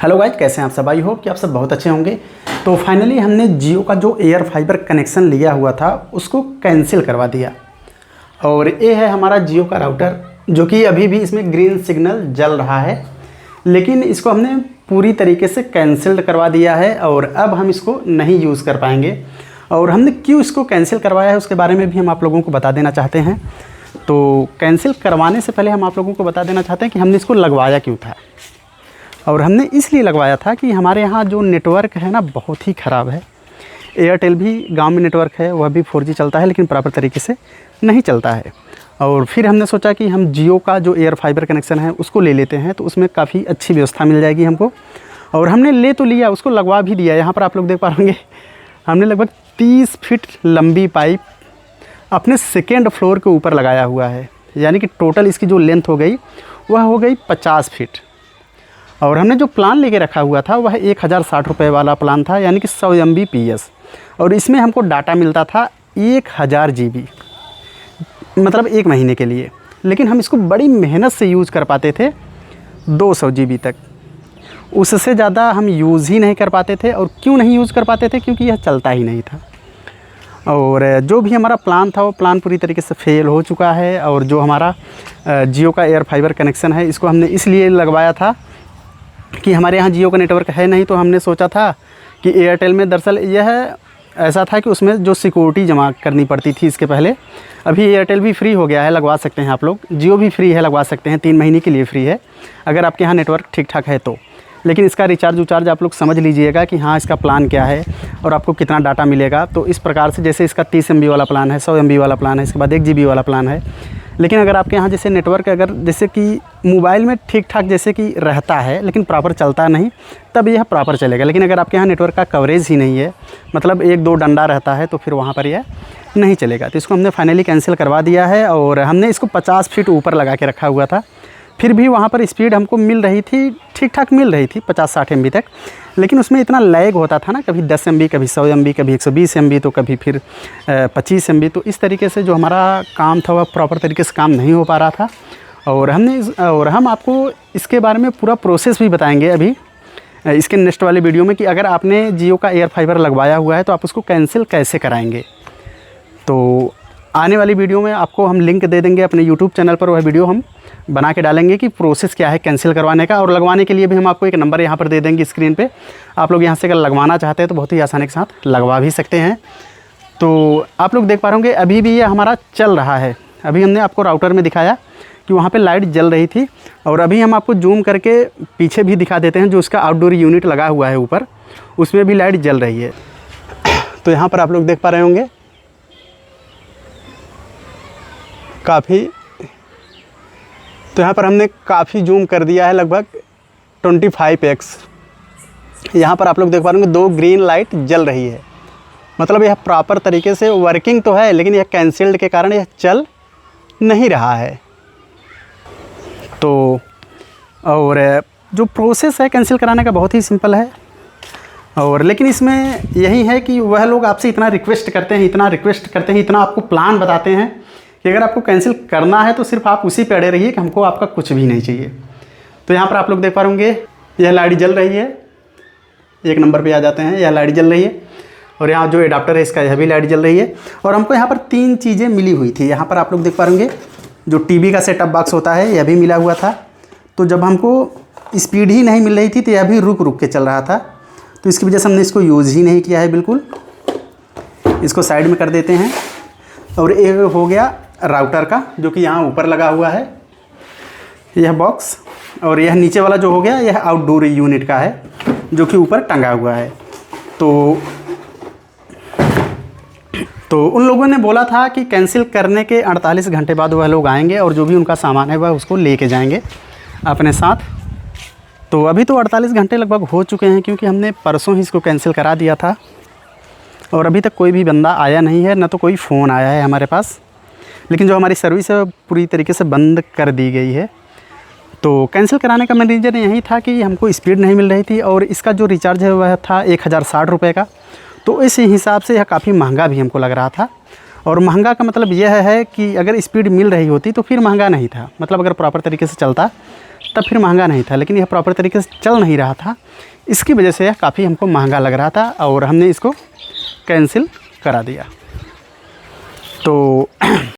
Hello guys, कैसे हैं आप सब। आई होप कि आप सब बहुत अच्छे होंगे। तो फाइनली हमने जियो का जो एयर फाइबर कनेक्शन लिया हुआ था उसको कैंसिल करवा दिया। और ये है हमारा जियो का राउटर, जो कि अभी भी इसमें ग्रीन सिग्नल जल रहा है, लेकिन इसको हमने पूरी तरीके से कैंसिल करवा दिया है और अब हम इसको नहीं यूज़ कर पाएंगे। और हमने क्यों इसको कैंसिल करवाया है उसके बारे में भी हम आप लोगों को बता देना चाहते हैं। तो कैंसिल करवाने से पहले हम आप लोगों को बता देना चाहते हैं कि हमने इसको लगवाया क्यों था। और हमने इसलिए लगवाया था कि हमारे यहाँ जो नेटवर्क है ना, बहुत ही ख़राब है। एयरटेल भी गांव में नेटवर्क है, वह भी 4G चलता है, लेकिन प्रॉपर तरीके से नहीं चलता है। और फिर हमने सोचा कि हम जियो का जो एयर फाइबर कनेक्शन है उसको ले लेते हैं, तो उसमें काफ़ी अच्छी व्यवस्था मिल जाएगी हमको। और हमने ले तो लिया, उसको लगवा भी दिया। यहाँ पर आप लोग देख पा होंगे, हमने लगभग 30 फीट लंबी पाइप अपने सेकेंड फ्लोर के ऊपर लगाया हुआ है, यानी कि टोटल इसकी जो लेंथ हो गई वह हो गई 50 फीट। और हमने जो प्लान लेके रखा हुआ था वह 1060 रुपये वाला प्लान था, यानी कि 100 Mbps। और इसमें हमको डाटा मिलता था 1000 GB, मतलब 1 महीने के लिए। लेकिन हम इसको बड़ी मेहनत से यूज़ कर पाते थे 200 GB तक, उससे ज़्यादा हम यूज़ ही नहीं कर पाते थे। और क्यों नहीं यूज़ कर पाते थे? क्योंकि यह चलता ही नहीं था। और जो भी हमारा प्लान था वो प्लान पूरी तरीके से फेल हो चुका है। और जो हमारा जियो का एयर फाइबर कनेक्शन है, इसको हमने इसलिए लगवाया था कि हमारे यहाँ जियो का नेटवर्क है नहीं। तो हमने सोचा था कि एयरटेल में, दरअसल यह ऐसा था कि उसमें जो सिक्योरिटी जमा करनी पड़ती थी इसके पहले। अभी एयरटेल भी फ्री हो गया है, लगवा सकते हैं आप लोग। जियो भी फ्री है, लगवा सकते हैं, 3 महीने के लिए फ्री है अगर आपके यहाँ नेटवर्क ठीक ठाक है तो। लेकिन इसका रिचार्ज आप लोग समझ लीजिएगा कि हाँ, इसका प्लान क्या है और आपको कितना डाटा मिलेगा। तो इस प्रकार से, जैसे इसका 30 MB वाला प्लान है, 100 MB वाला प्लान है, इसके बाद 1 GB वाला प्लान है। लेकिन अगर आपके यहाँ जैसे नेटवर्क, अगर जैसे कि मोबाइल में ठीक ठाक जैसे कि रहता है लेकिन प्रॉपर चलता नहीं, तब यह प्रॉपर चलेगा। लेकिन अगर आपके यहाँ नेटवर्क का कवरेज ही नहीं है, मतलब 1-2 डंडा रहता है, तो फिर वहाँ पर यह नहीं चलेगा। तो इसको हमने फाइनली कैंसिल करवा दिया है। और हमने इसको 50 फीट ऊपर लगा के रखा हुआ था। फिर भी वहाँ पर स्पीड हमको मिल रही थी, ठीक ठाक मिल रही थी 50-60 MB तक। लेकिन उसमें इतना लैग होता था ना, कभी 10 MB, कभी 100 MB, कभी 120 MB, तो कभी फिर 25 MB। तो इस तरीके से जो हमारा काम था वह प्रॉपर तरीके से काम नहीं हो पा रहा था। और हम आपको इसके बारे में पूरा प्रोसेस भी बताएंगे अभी इसके नेक्स्ट वाले वीडियो में, कि अगर आपने जियो का एयर फाइबर लगवाया हुआ है तो आप उसको कैंसिल कैसे कराएंगे। तो आने वाली वीडियो में आपको हम लिंक दे देंगे अपने यूट्यूब चैनल पर, वह वीडियो हम बना के डालेंगे कि प्रोसेस क्या है कैंसिल करवाने का। और लगवाने के लिए भी हम आपको एक नंबर यहाँ पर दे देंगे स्क्रीन पे। आप लोग यहाँ से अगर लगवाना चाहते हैं तो बहुत ही आसानी के साथ लगवा भी सकते हैं। तो आप लोग देख पा रहे होंगे अभी भी ये हमारा चल रहा है। अभी हमने आपको राउटर में दिखाया कि वहाँ पर लाइट जल रही थी। और अभी हम आपको जूम करके पीछे भी दिखा देते हैं, जो उसका आउटडोर यूनिट लगा हुआ है ऊपर, उसमें भी लाइट जल रही है। तो यहाँ पर आप लोग देख पा रहे होंगे काफ़ी, तो यहाँ पर हमने काफ़ी जूम कर दिया है, लगभग 25x। यहाँ पर आप लोग देख पा रहे होंगे 2 ग्रीन लाइट जल रही है, मतलब यह प्रॉपर तरीके से वर्किंग तो है, लेकिन यह कैंसिल्ड के कारण यह चल नहीं रहा है। तो और जो प्रोसेस है कैंसिल कराने का बहुत ही सिंपल है। और लेकिन इसमें यही है कि वह लोग आपसे इतना रिक्वेस्ट करते हैं, इतना आपको प्लान बताते हैं कि अगर आपको कैंसिल करना है तो सिर्फ आप उसी पे अड़े रहिए कि हमको आपका कुछ भी नहीं चाहिए। तो यहाँ पर आप लोग देख पा होंगे यह लाइट जल रही है, 1 नंबर पे आ जाते हैं, यह लाइट जल रही है। और यहाँ जो एडाप्टर है इसका, यह भी लाइट जल रही है। और हमको यहाँ पर 3 चीज़ें मिली हुई थी। यहाँ पर आप लोग देख पा होंगे जो टीवी का सेटअप बॉक्स होता है, यह भी मिला हुआ था। तो जब हमको स्पीड ही नहीं मिल रही थी तो यह भी रुक के चल रहा था। तो इसकी वजह से हमने इसको यूज़ ही नहीं किया है बिल्कुल। इसको साइड में कर देते हैं। और एक हो गया राउटर का, जो कि यहाँ ऊपर लगा हुआ है यह बॉक्स। और यह नीचे वाला जो हो गया, यह आउटडोर यूनिट का है, जो कि ऊपर टंगा हुआ है। तो उन लोगों ने बोला था कि कैंसिल करने के 48 घंटे बाद वह लोग आएंगे और जो भी उनका सामान है वह उसको लेके जाएंगे अपने साथ। तो अभी तो 48 घंटे लगभग हो चुके हैं, क्योंकि हमने परसों ही इसको कैंसिल करा दिया था। और अभी तक कोई भी बंदा आया नहीं है, ना तो कोई फ़ोन आया है हमारे पास। लेकिन जो हमारी सर्विस है पूरी तरीके से बंद कर दी गई है। तो कैंसिल कराने का मेन रीज़न यही था कि हमको स्पीड नहीं मिल रही थी। और इसका जो रिचार्ज है वह था 1060 रुपये का। तो इस हिसाब से यह काफ़ी महंगा भी हमको लग रहा था। और महंगा का मतलब यह है कि अगर स्पीड मिल रही होती तो फिर महंगा नहीं था, मतलब अगर प्रॉपर तरीके से चलता तब फिर महंगा नहीं था, लेकिन यह प्रॉपर तरीके से चल नहीं रहा था, इसकी वजह से यह काफ़ी हमको महंगा लग रहा था और हमने इसको कैंसिल करा दिया। तो